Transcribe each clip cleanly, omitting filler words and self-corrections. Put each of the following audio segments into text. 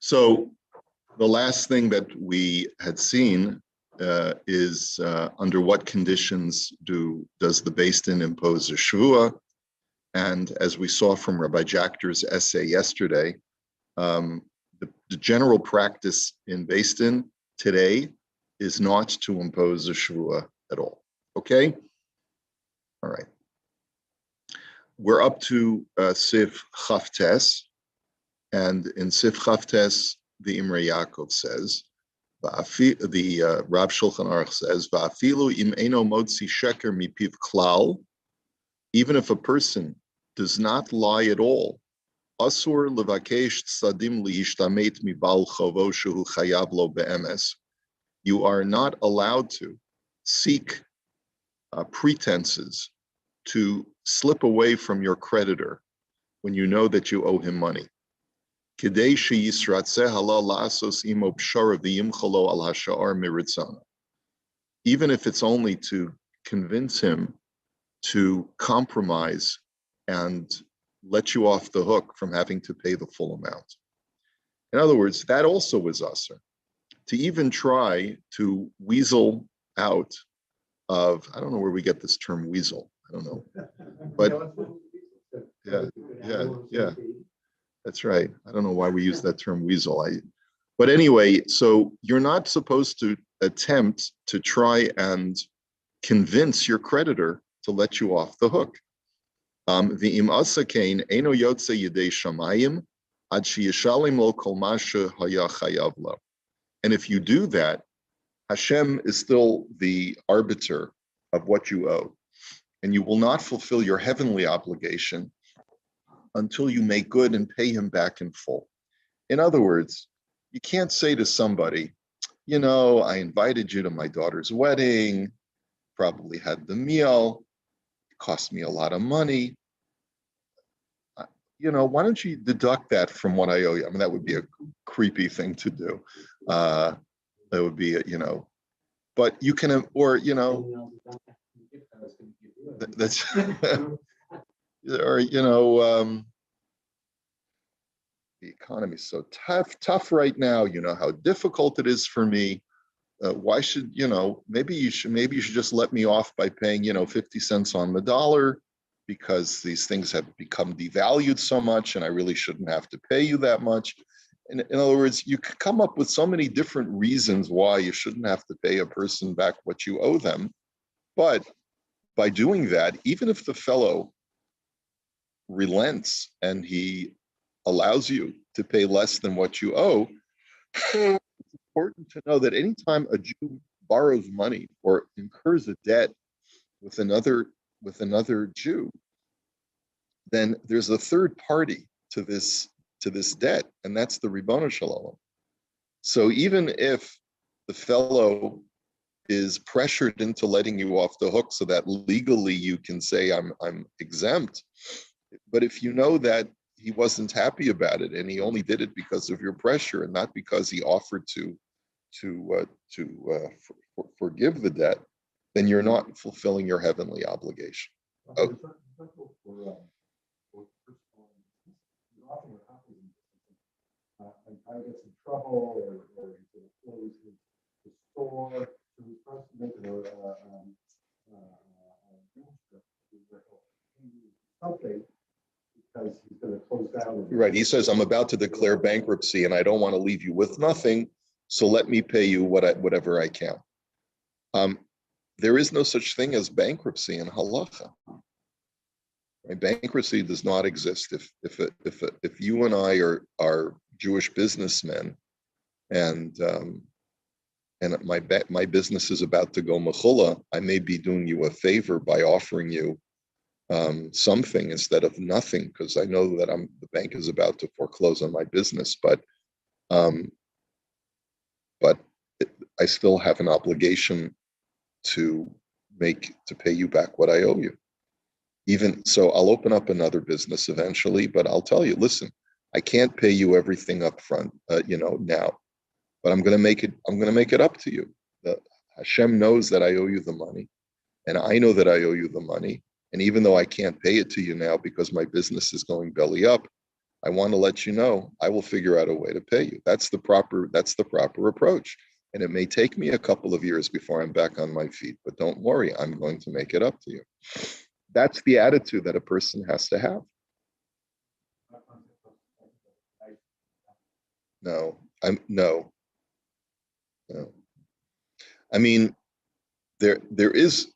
So the last thing that we had seen is under what conditions does the Beis Din impose a shvua? And as we saw from Rabbi Jachter's essay yesterday, the general practice in Beis Din today is not to impose a shvua at all. Okay? All right. We're up to Sif Chavtes, and in Sif Chavtes, the Imrei Yaakov says, the Rav Shulchan Aruch says, "Va'afilu im eno motzi sheker mipiv klal," even if a person does not lie at all, asur levakesh tzadim lihishtamet mibal chovo shehu chayav lo be'emes. You are not allowed to seek pretenses to slip away from your creditor when you know that you owe him money. Even if it's only to convince him to compromise and let you off the hook from having to pay the full amount. In other words, that also is usher. To even try to weasel out of, I don't know where we get this term weasel, I don't know, but yeah. That's right. I don't know why we use that term weasel. But anyway, so you're not supposed to attempt to try and convince your creditor to let you off the hook. V'im asakain eno yotze yedei shamayim ad sheyishalim lo kol masha haya chayav lo. And if you do that, Hashem is still the arbiter of what you owe, and you will not fulfill your heavenly obligation until you make good and pay him back in full. In other words, you can't say to somebody, you know, I invited you to my daughter's wedding, probably had the meal, it cost me a lot of money. You know, why don't you deduct that from what I owe you? I mean, that would be a creepy thing to do. That would be, you know, but you can, or, you know, that's, or, you know, the economy is so tough right now. You know how difficult it is for me. Why should, you know, maybe you should just let me off by paying, you know, 50 cents on the dollar, because these things have become devalued so much and I really shouldn't have to pay you that much. In other words, you can come up with so many different reasons why you shouldn't have to pay a person back what you owe them. But by doing that, even if the fellow relents and he allows you to pay less than what you owe, it's important to know that anytime a Jew borrows money or incurs a debt with another Jew, then there's a third party to this debt, and that's the Ribono Shel Olam. So even if the fellow is pressured into letting you off the hook so that legally you can say I'm exempt, but if you know that he wasn't happy about it and he only did it because of your pressure and not because he offered to forgive the debt, then you're not fulfilling your heavenly obligation. Oh. I get in trouble, or he's going to close his store, so he's supposed to make something because he's going to close down. Right. He says, I'm about to declare bankruptcy and I don't want to leave you with nothing, so let me pay you whatever I can. There is no such thing as bankruptcy in halacha. Right? Bankruptcy does not exist. If you and I are Jewish businessmen, and my business is about to go mechula, I may be doing you a favor by offering you something instead of nothing, because I know that the bank is about to foreclose on my business, but I still have an obligation to pay you back what I owe you. Even so, I'll open up another business eventually, but I'll tell you, listen, I can't pay you everything up front, now, but I'm going to make it up to you. Hashem knows that I owe you the money, and I know that I owe you the money. And even though I can't pay it to you now because my business is going belly up, I want to let you know, I will figure out a way to pay you. That's the proper approach. And it may take me a couple of years before I'm back on my feet, but don't worry, I'm going to make it up to you. That's the attitude that a person has to have. No. I mean, there is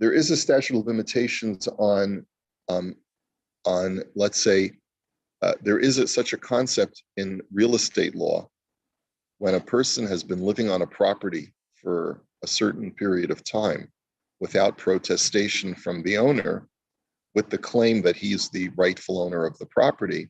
a statute of limitations on let's say there is such a concept in real estate law. When a person has been living on a property for a certain period of time without protestation from the owner, with the claim that he's the rightful owner of the property,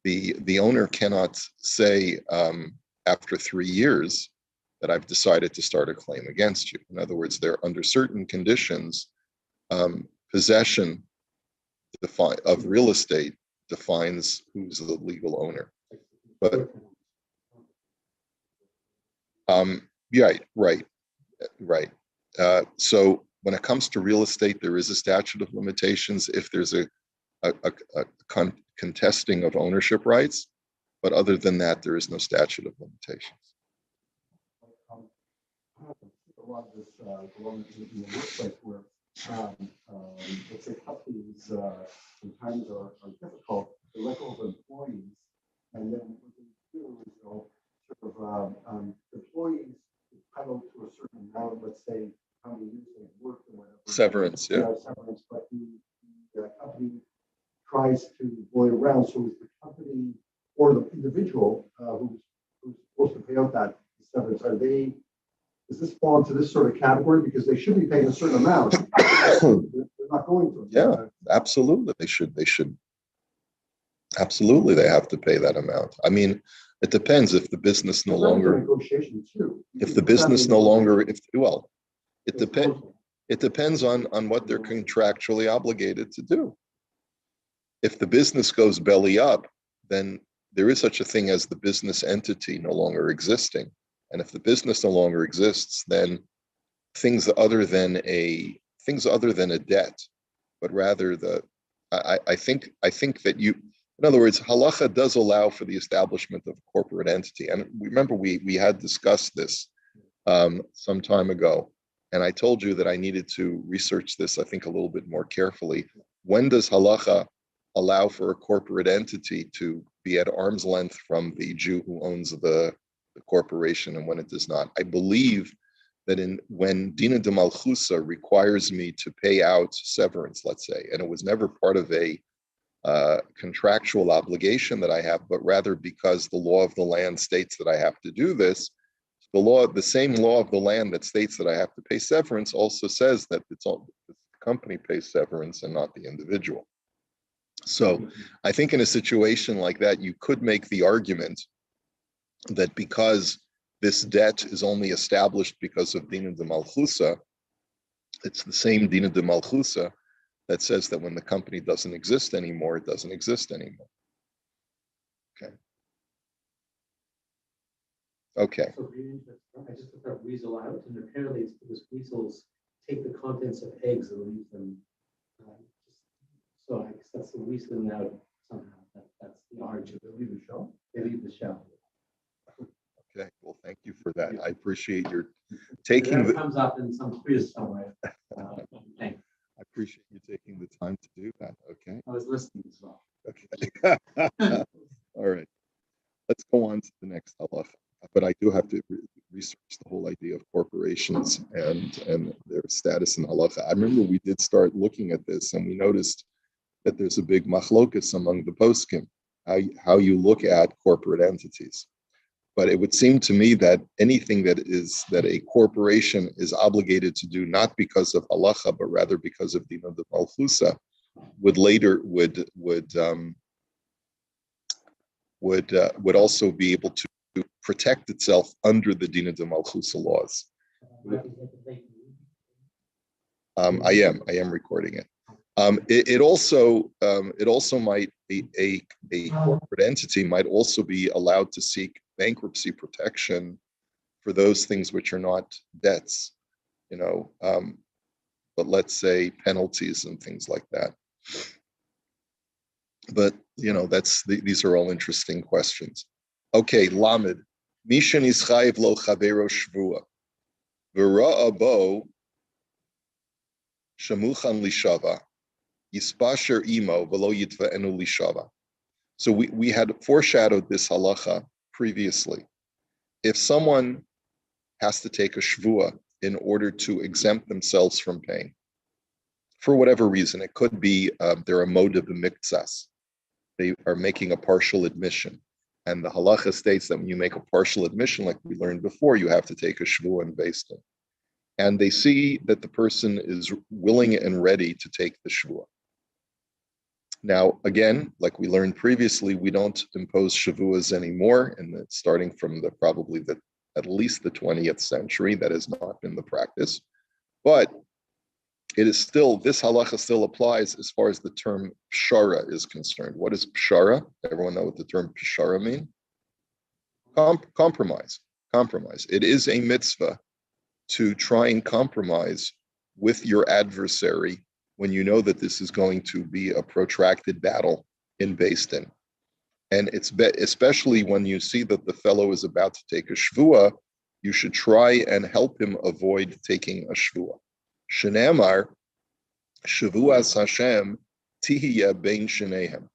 the owner cannot say after 3 years that I've decided to start a claim against you. In other words, there under certain conditions, possession of real estate defines who's the legal owner. But right. So when it comes to real estate, there is a statute of limitations if there's a contesting of ownership rights. But other than that, there is no statute of limitations. A lot of this belongs in the workplace where, let's say companies sometimes are difficult to let go of employees, and then what they do is they'll sort of employees entitled to a certain amount, let's say how many years they've worked or whatever. Severance, but the company tries to boil around, so it's the company or the individual who's supposed to pay out that severance. Does this fall into this sort of category? Because they should be paying a certain amount. They're not going to. Yeah, absolutely. They should. Absolutely, they have to pay that amount. I mean, it depends if the business no longer. Negotiation too. If the business no longer, it depends on what they're contractually obligated to do. If the business goes belly up, then there is such a thing as the business entity no longer existing. And if the business no longer exists, then things other than a debt, but rather I think that in other words, halacha does allow for the establishment of a corporate entity. And remember, we had discussed this some time ago, and I told you that I needed to research this, I think, a little bit more carefully. When does halacha allow for a corporate entity to be at arm's length from the Jew who owns the corporation, and when it does not? I believe that when Dina de Malchusa requires me to pay out severance, let's say, and it was never part of a contractual obligation that I have, but rather because the law of the land states that I have to do this, the same law of the land that states that I have to pay severance also says that the company pays severance and not the individual. So I think in a situation like that, you could make the argument that because this debt is only established because of Dina de Malchusa, it's the same Dina de Malchusa that says that when the company doesn't exist anymore, it doesn't exist anymore. Okay. So I just took that weasel out, and apparently it's because weasels take the contents of eggs and leave them. So I guess that's the weaseling out somehow. That's the origin. They leave the shell. They leave the shell. Okay. Well, thank you for that. I appreciate your taking. That comes up in some quiz somewhere. Thanks. I appreciate you taking the time to do that. Okay. I was listening as well. Okay. All right. Let's go on to the next halacha. But I do have to research the whole idea of corporations and their status in halacha. I remember we did start looking at this, and we noticed that there's a big machlokus among the poskim, how you look at corporate entities. But it would seem to me that anything that a corporation is obligated to do, not because of halacha, but rather because of Dina de Malchusa, would also be able to protect itself under the Dina de Malchusa laws. I am recording it. It also might be a corporate entity might also be allowed to seek bankruptcy protection for those things which are not debts, but let's say penalties and things like that. But these are all interesting questions. Okay, Lamed. Mishan is chayiv lo chavero shvua. V'ra'a bo shamuchan lishava. Yispasher imo v'lo yitva'enu lishava. So we had foreshadowed this halacha previously. If someone has to take a shvua in order to exempt themselves from paying, for whatever reason, it could be they're a motive b'miktsas. They are making a partial admission. And the halacha states that when you make a partial admission, like we learned before, you have to take a shvua and based it. And they see that the person is willing and ready to take the shvua. Now, again, like we learned previously, we don't impose shavuas anymore, and starting from at least the 20th century, that has not been the practice. But it is still, this halacha still applies as far as the term pshara is concerned. What is pshara? Everyone know what the term pshara means? Compromise. It is a mitzvah to try and compromise with your adversary when you know that this is going to be a protracted battle in Beis Din. And especially when you see that the fellow is about to take a shvua, you should try and help him avoid taking a shvua. Shenamar, shavuas Hashem tihiyah bein shenehem.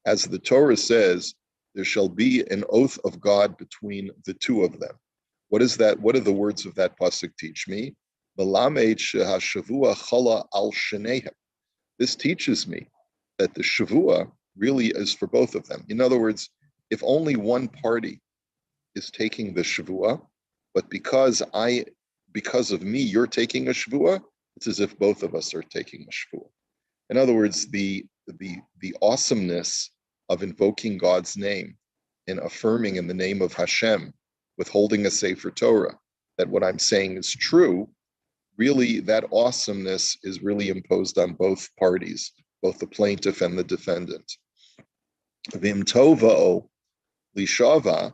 As the Torah says, there shall be an oath of God between the two of them. What is that? What do the words of that pasuk teach me? Melamed shehashavua chala al shenehem. This teaches me that the shavua really is for both of them. In other words, if only one party is taking the shavua, but because of me, you're taking a shavua, it's as if both of us are taking a shavua. In other words, the awesomeness of invoking God's name and affirming in the name of Hashem, withholding a Sefer Torah, that what I'm saying is true, really that awesomeness is really imposed on both parties, both the plaintiff and the defendant. Vim tova'o lishava,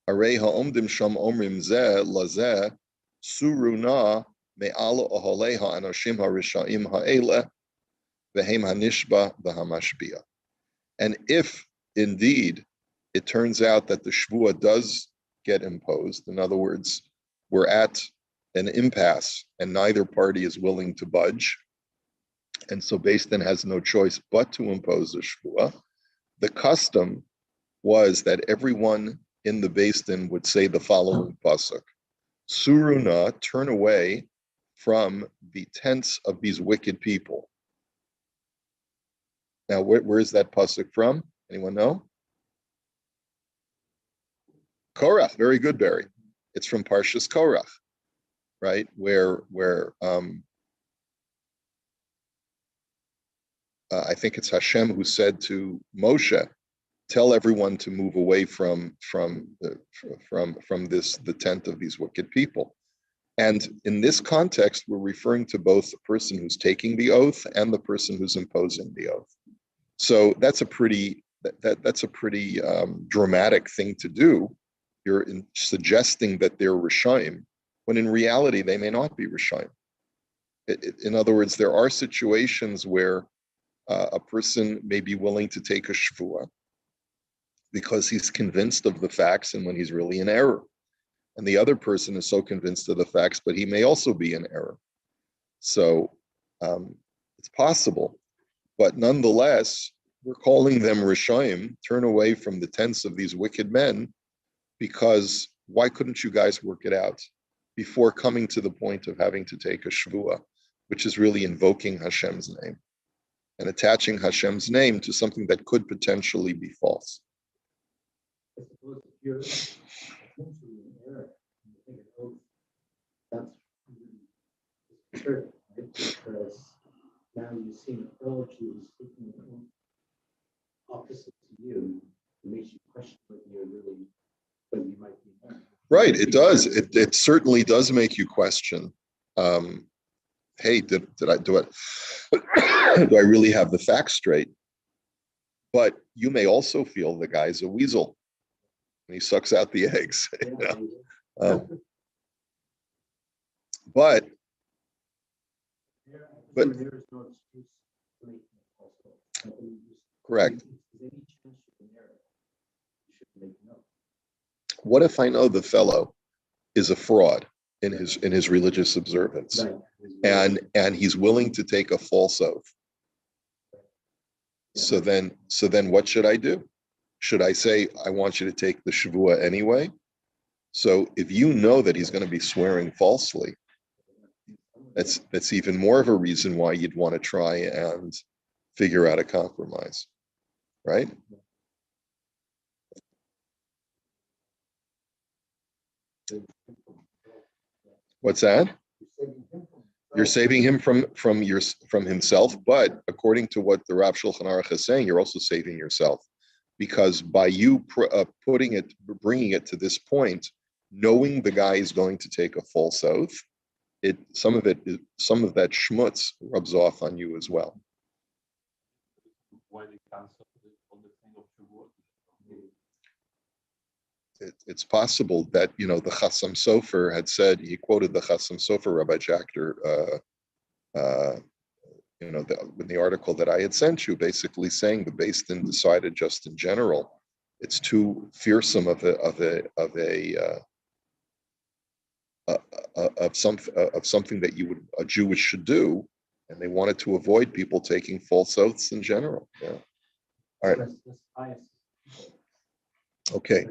arei ha'omdim sham omrim zeh lazeh, suruna me'ala oholeha anoshim ha'risha'im ha'ele, vehem ha'nishba v'hamashbia. And if indeed it turns out that the shvua does get imposed, in other words, we're at an impasse and neither party is willing to budge, and so Beis Din has no choice but to impose a shvua, the custom was that everyone in the Beis Din would say the following pasuk: Suruna, turn away from the tents of these wicked people. Now, where is that pasuk from? Anyone know? Korach, very good, Barry. It's from Parshas Korach, right? Where I think it's Hashem who said to Moshe, "Tell everyone to move away from the tent of these wicked people." And in this context, we're referring to both the person who's taking the oath and the person who's imposing the oath. So that's a pretty dramatic thing to do. You're suggesting that they're Rishaim, when in reality they may not be Rishaim. In other words, there are situations where a person may be willing to take a shvua because he's convinced of the facts and when he's really in error. And the other person is so convinced of the facts, but he may also be in error. So it's possible. But nonetheless, we're calling them Rishaim, turn away from the tents of these wicked men, because why couldn't you guys work it out before coming to the point of having to take a shvua, which is really invoking Hashem's name and attaching Hashem's name to something that could potentially be false. I suppose if you're potentially in error, and you take an oath, that's really true, right? Because now you see an approach who's taking an oath opposite to you, it makes you question whether you might be in error. Right, it does. It certainly does make you question. Hey, do I really have the facts straight? But you may also feel the guy's a weasel and he sucks out the eggs. You know? But there is no excuse to make it also. Correct. Is any What if I know the fellow is a fraud in his religious observance, Right. and he's willing to take a false oath? So then what should I do? Should I say, I want you to take the Shavua anyway? So if you know that he's going to be swearing falsely, that's even more of a reason why you'd want to try and figure out a compromise, right? What's that? You're saving him from himself, but according to what the Rav Shulchan Aruch is saying, you're also saving yourself, because by you bringing it to this point, knowing the guy is going to take a false oath, some of that schmutz rubs off on you as well. Why they cancel on the thing of Shavuot? It's possible that the Chassam Sofer had said, he quoted the Chassam Sofer, Rabbi Jackter, in the article that I had sent you, basically saying the Beis Din decided just in general, it's too fearsome of something that a Jewish should do, and they wanted to avoid people taking false oaths in general. Yeah. All right. That's bias. Okay.